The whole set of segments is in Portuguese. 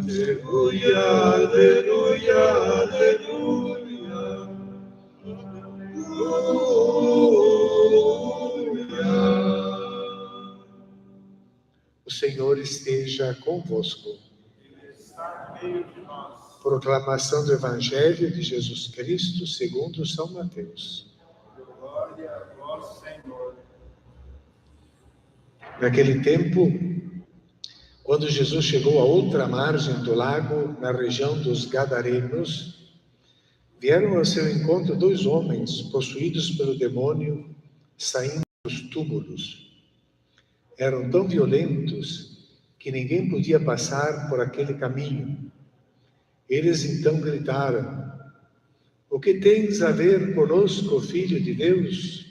Aleluia, aleluia, aleluia. O Senhor esteja convosco. Proclamação do Evangelho de Jesus Cristo segundo São Mateus. Glória a vós, Senhor. Naquele tempo, quando Jesus chegou à outra margem do lago, na região dos Gadarenos, vieram ao seu encontro 2 homens possuídos pelo demônio, saindo dos túmulos. Eram tão violentos que ninguém podia passar por aquele caminho. Eles então gritaram: "O que tens a ver conosco, Filho de Deus?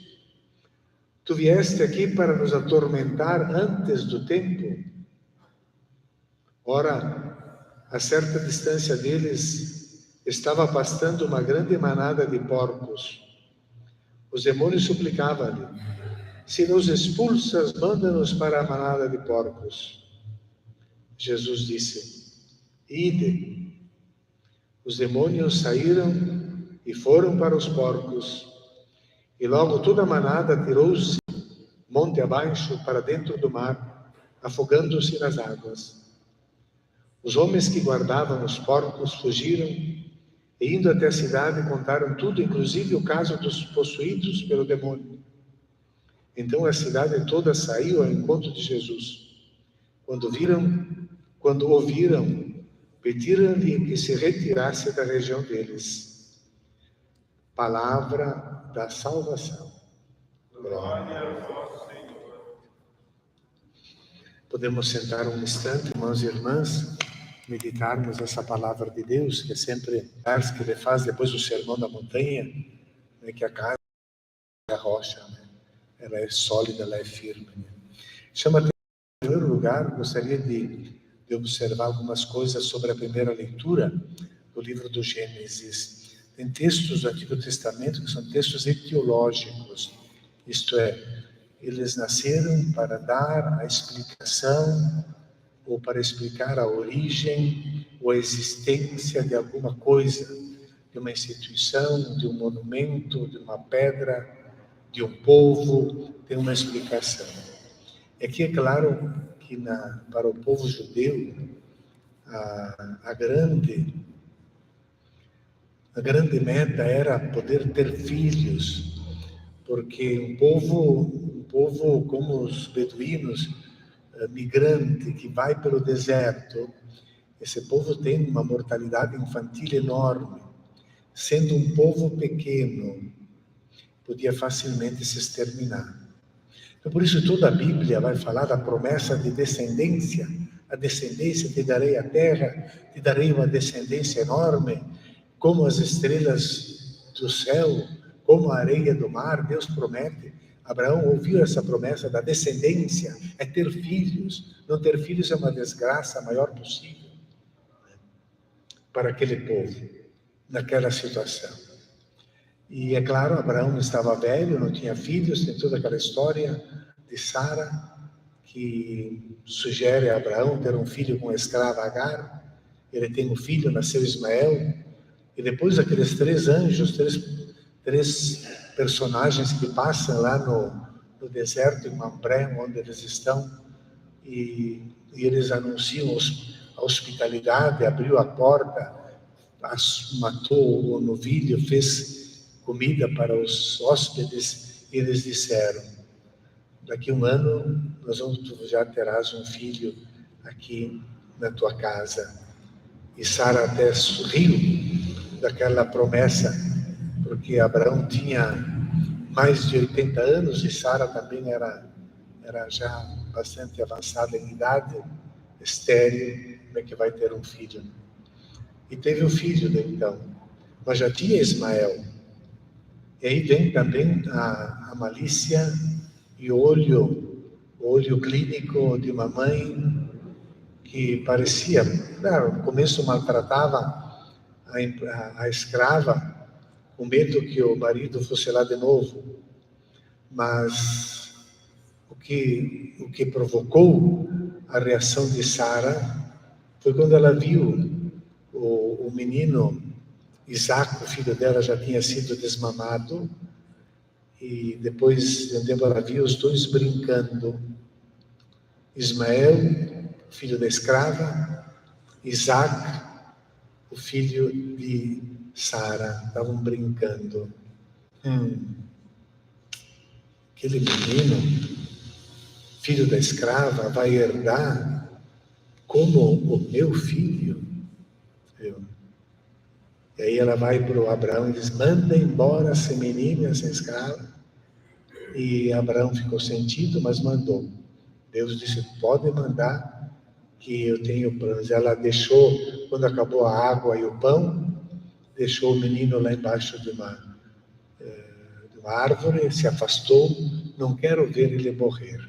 Tu vieste aqui para nos atormentar antes do tempo?" Ora, a certa distância deles estava pastando uma grande manada de porcos. Os demônios suplicavam-lhe: "Se nos expulsas, manda-nos para a manada de porcos." Jesus disse: "Ide." Os demônios saíram e foram para os porcos, e logo toda a manada atirou-se monte abaixo para dentro do mar, afogando-se nas águas. Os homens que guardavam os porcos fugiram e, indo até a cidade, contaram tudo, inclusive o caso dos possuídos pelo demônio. Então a cidade toda saiu ao encontro de Jesus. Quando ouviram, pediram-lhe que se retirasse da região deles. Palavra da salvação. Glória a vós, Senhor. Podemos sentar um instante, irmãos e irmãs, meditarmos essa palavra de Deus, que é sempre a que ele faz depois do Sermão da Montanha, né, que a casa é a rocha, né? Ela é sólida, ela é firme. Né? Chama atenção, em primeiro lugar, gostaria de observar algumas coisas sobre a primeira leitura do livro do Gênesis. Tem textos do Antigo Testamento que são textos etiológicos, isto é, eles nasceram para dar a explicação ou para explicar a origem ou a existência de alguma coisa, de uma instituição, de um monumento, de uma pedra, de um povo, tem uma explicação. Aqui é claro que para o povo judeu, a grande meta era poder ter filhos, porque um povo como os beduínos, migrante, que vai pelo deserto, esse povo tem uma mortalidade infantil enorme. Sendo um povo pequeno, podia facilmente se exterminar. Então, por isso toda a Bíblia vai falar da promessa de descendência. A descendência, te darei a terra, te darei uma descendência enorme, como as estrelas do céu, como a areia do mar. Deus promete. Abraão ouviu essa promessa da descendência, é ter filhos. Não ter filhos é uma desgraça a maior possível para aquele povo, naquela situação. E é claro, Abraão estava velho, não tinha filhos, tem toda aquela história de Sara, que sugere a Abraão ter um filho com a escrava Agar. Ele tem um filho, nasceu Ismael, e depois aqueles 3 anjos, três personagens que passam lá no deserto de Mambré, onde eles estão, e eles anunciam a hospitalidade, abriu a porta, matou o novilho, fez comida para os hóspedes, e eles disseram: daqui 1 ano tu já terás um filho aqui na tua casa. E Sara até sorriu daquela promessa, porque Abraão tinha mais de 80 anos e Sara também era já bastante avançada em idade, estéril. Como é que vai ter um filho? E teve um filho, então, mas já tinha Ismael. E aí vem também a malícia e o olho clínico de uma mãe que parecia, claro, no começo maltratava a escrava, com medo que o marido fosse lá de novo. Mas o que provocou a reação de Sara Foi quando ela viu o menino, Isaac, o filho dela, já tinha sido desmamado, e depois de um tempo ela viu os dois brincando. Ismael, filho da escrava, Isaac, o filho de Sara, estavam brincando. Aquele menino, filho da escrava, vai herdar como o meu filho. E aí ela vai para o Abraão e diz: manda embora esse menino, essa escrava. E Abraão ficou sentido, mas mandou. Deus disse: pode mandar, que eu tenho planos. Ela deixou, quando acabou a água e o pão, deixou o menino lá embaixo de uma árvore, se afastou, não quero ver ele morrer.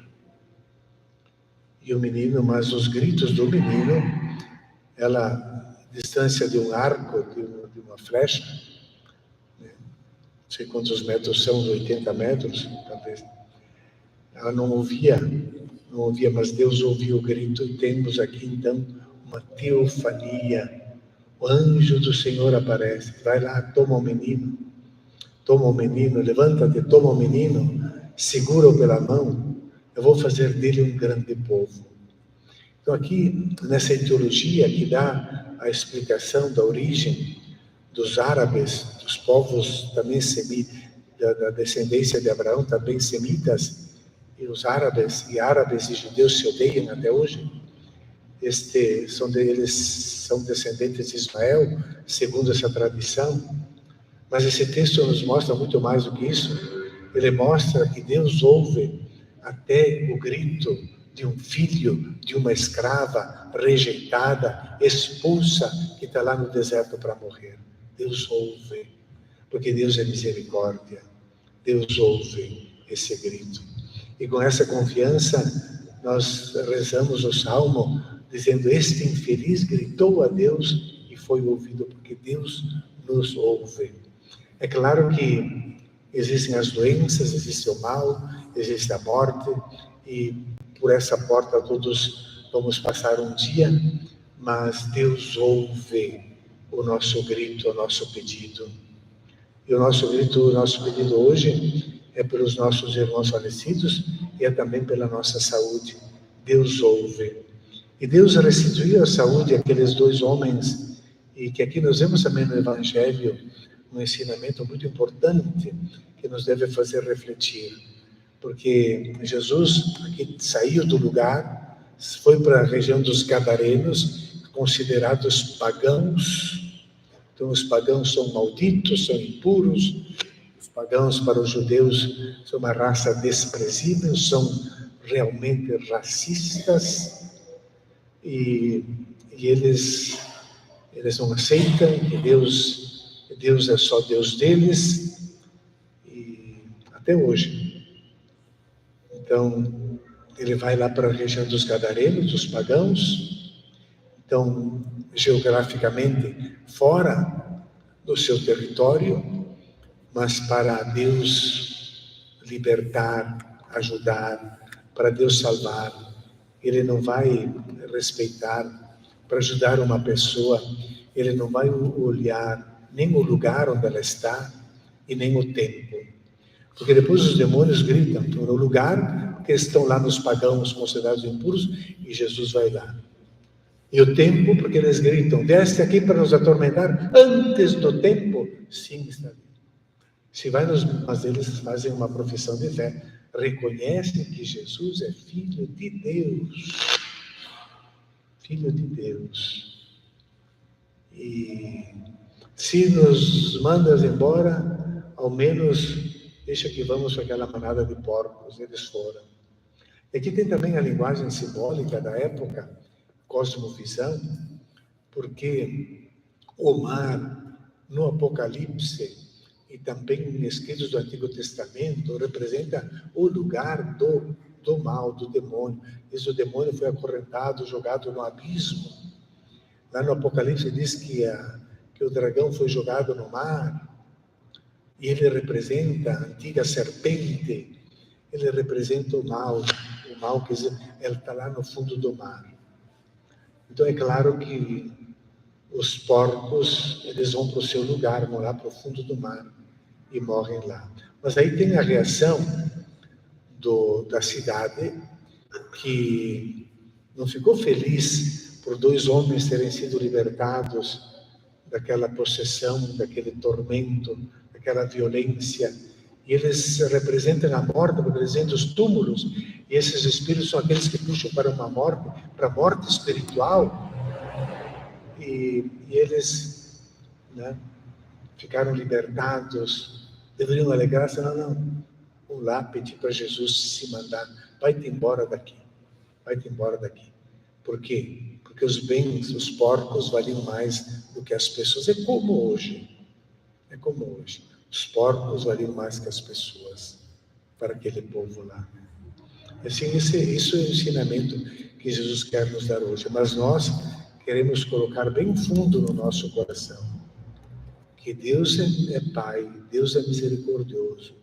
E o menino, mas os gritos do menino, ela, distância de um arco, de uma flecha, não sei quantos metros são, 80 metros, talvez. Ela não ouvia, mas Deus ouviu o grito, e temos aqui então uma teofania. O anjo do Senhor aparece, vai lá, toma o menino, levanta-te, toma o menino, segura-o pela mão, eu vou fazer dele um grande povo. Então aqui, nessa etiologia que dá a explicação da origem dos árabes, dos povos também semitas, da descendência de Abraão, também semitas, e os árabes e judeus se odeiam até hoje. Eles são descendentes de Ismael, segundo essa tradição. Mas esse texto nos mostra muito mais do que isso. Ele mostra que Deus ouve até o grito de um filho de uma escrava rejeitada, expulsa, que está lá no deserto para morrer. Deus ouve, porque Deus é misericórdia. Deus ouve esse grito. E com essa confiança, nós rezamos o Salmo, dizendo: este infeliz gritou a Deus e foi ouvido, porque Deus nos ouve. É claro que existem as doenças, existe o mal, existe a morte, e por essa porta todos vamos passar um dia, mas Deus ouve o nosso grito, o nosso pedido. E o nosso grito, o nosso pedido hoje é pelos nossos irmãos falecidos e é também pela nossa saúde. Deus ouve. E Deus restituiu a saúde àqueles dois homens, e que aqui nós vemos também no Evangelho um ensinamento muito importante que nos deve fazer refletir. Porque Jesus aqui saiu do lugar, foi para a região dos Gadarenos, considerados pagãos. Então os pagãos são malditos, são impuros. Os pagãos para os judeus são uma raça desprezível, são realmente racistas, e eles não aceitam que Deus é só Deus deles, e até hoje. Então, ele vai lá para a região dos Gadarenos, dos pagãos, então, geograficamente, fora do seu território, mas para Deus libertar, ajudar, para Deus salvar. Ele não vai respeitar, para ajudar uma pessoa, ele não vai olhar nem o lugar onde ela está e nem o tempo. Porque depois os demônios gritam no lugar, porque estão lá nos pagãos considerados impuros, e Jesus vai lá. E o tempo, porque eles gritam: desce aqui para nos atormentar antes do tempo. Sim, está ali. Mas eles fazem uma profissão de fé, reconhecem que Jesus é Filho de Deus. Filho de Deus. E se nos mandas embora, ao menos deixa que vamos para aquela manada de porcos. Eles foram. E aqui tem também a linguagem simbólica da época, cosmovisão, porque o mar, no Apocalipse, e também em escritos do Antigo Testamento, representa o lugar do mal, do demônio. Diz: o demônio foi acorrentado, jogado no abismo. Lá no Apocalipse diz que o dragão foi jogado no mar, e ele representa a antiga serpente, ele representa o mal quer dizer, ele está lá no fundo do mar. Então é claro que os porcos, eles vão para o seu lugar, vão lá para o fundo do mar e morrem lá. Mas aí tem a reação da cidade, que não ficou feliz por 2 homens terem sido libertados daquela possessão, daquele tormento, daquela violência. E eles representam a morte, representam os túmulos, e esses espíritos são aqueles que puxam para uma morte, para a morte espiritual. E eles, né, ficaram libertados, deveriam alegrar-se. Não. Vamos lá pedir para Jesus se mandar, vai-te embora daqui, vai-te embora daqui. Por quê? Porque os bens, os porcos valiam mais do que as pessoas. É como hoje. Os porcos valiam mais que as pessoas para aquele povo lá. Assim, isso é o ensinamento que Jesus quer nos dar hoje. Mas nós queremos colocar bem fundo no nosso coração que Deus é Pai, Deus é misericordioso,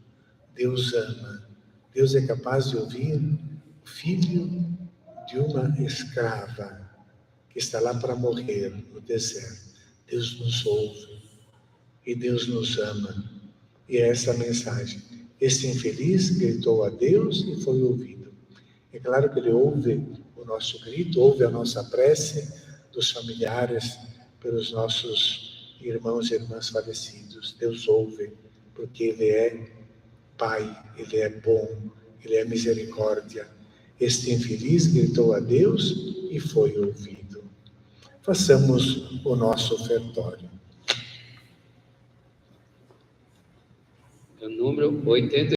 Deus ama, Deus é capaz de ouvir o filho de uma escrava que está lá para morrer no deserto. Deus nos ouve e Deus nos ama. E é essa a mensagem. Este infeliz gritou a Deus e foi ouvido. É claro que Ele ouve o nosso grito, ouve a nossa prece dos familiares pelos nossos irmãos e irmãs falecidos. Deus ouve, porque Ele é Pai, Ele é bom, Ele é misericórdia. Este infeliz gritou a Deus e foi ouvido. Façamos o nosso ofertório. É o número 80.